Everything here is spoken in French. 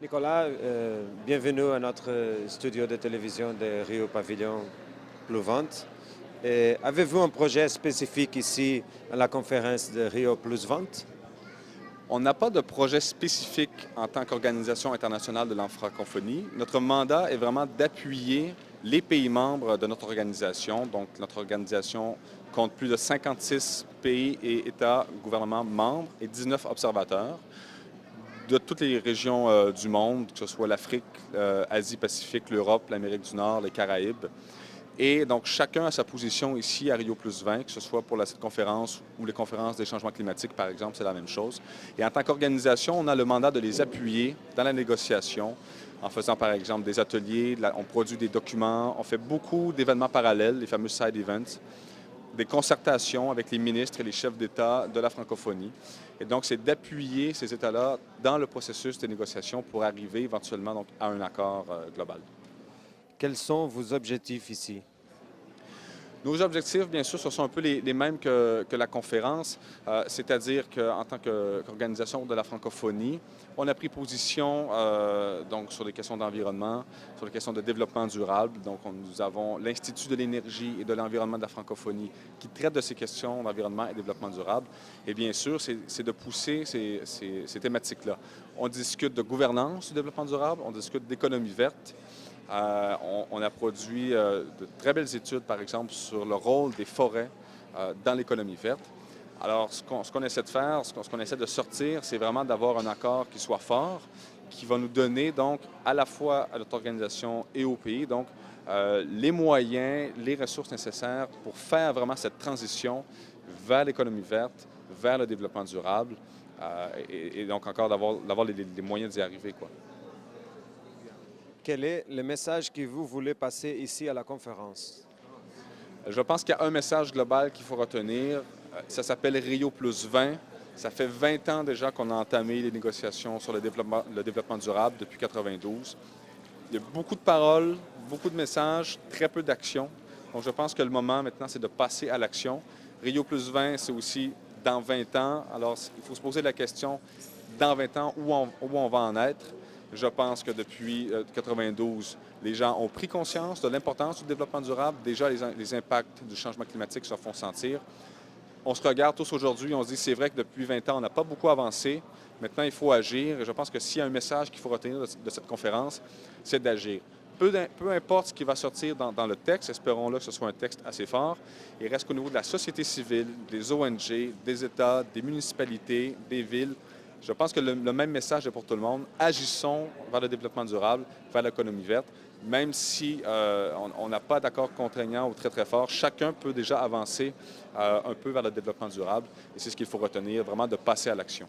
Nicolas, bienvenue à notre studio de télévision de Rio Pavillon Plus-Vente. Avez-vous un projet spécifique ici à la conférence de Rio Plus-Vente? On n'a pas de projet spécifique en tant qu'organisation internationale de la francophonie. Notre mandat est vraiment d'appuyer les pays membres de notre organisation. Donc, notre organisation compte plus de 56 pays et États, gouvernements membres et 19 observateurs de toutes les régions du monde, que ce soit l'Afrique, Asie-Pacifique, l'Europe, l'Amérique du Nord, les Caraïbes. Et donc, chacun a sa position ici à Rio Plus 20, que ce soit pour cette conférence ou les conférences des changements climatiques, par exemple, c'est la même chose. Et en tant qu'organisation, on a le mandat de les appuyer dans la négociation en faisant, par exemple, des ateliers, on produit des documents, on fait beaucoup d'événements parallèles, les fameux side events, des concertations avec les ministres et les chefs d'État de la francophonie. Et donc, c'est d'appuyer ces États-là dans le processus de négociation pour arriver éventuellement donc, à un accord global. Quels sont vos objectifs ici? Nos objectifs, bien sûr, ce sont un peu les mêmes que la conférence, c'est-à-dire qu'en tant qu'organisation de la francophonie, on a pris position donc sur les questions d'environnement, sur les questions de développement durable. Donc, nous avons l'Institut de l'énergie et de l'environnement de la francophonie qui traite de ces questions d'environnement et développement durable. Et bien sûr, c'est de pousser ces thématiques-là. On discute de gouvernance du développement durable, on discute d'économie verte. On a produit de très belles études, par exemple, sur le rôle des forêts dans l'économie verte. Alors, ce qu'on essaie de faire, ce qu'on essaie de sortir, c'est vraiment d'avoir un accord qui soit fort, qui va nous donner, donc, à la fois à notre organisation et au pays, donc, les moyens, les ressources nécessaires pour faire vraiment cette transition vers l'économie verte, vers le développement durable, et donc encore d'avoir les moyens d'y arriver, quoi. Quel est le message que vous voulez passer ici à la conférence? Je pense qu'il y a un message global qu'il faut retenir. Ça s'appelle Rio Plus 20. Ça fait 20 ans déjà qu'on a entamé les négociations sur le développement durable depuis 1992. Il y a beaucoup de paroles, beaucoup de messages, très peu d'actions. Donc je pense que le moment maintenant, c'est de passer à l'action. Rio Plus 20, c'est aussi dans 20 ans. Alors il faut se poser la question, dans 20 ans, où on va en être? Je pense que depuis 1992, les gens ont pris conscience de l'importance du développement durable. Déjà, les impacts du changement climatique se font sentir. On se regarde tous aujourd'hui, on se dit c'est vrai que depuis 20 ans, on n'a pas beaucoup avancé. Maintenant, il faut agir. Et je pense que s'il y a un message qu'il faut retenir de cette conférence, c'est d'agir. Peu importe ce qui va sortir dans le texte, espérons-le que ce soit un texte assez fort, il reste qu'au niveau de la société civile, des ONG, des États, des municipalités, des villes, je pense que le même message est pour tout le monde. Agissons vers le développement durable, vers l'économie verte. Même si on n'a pas d'accord contraignant ou très, très fort, chacun peut déjà avancer un peu vers le développement durable. Et c'est ce qu'il faut retenir, vraiment de passer à l'action.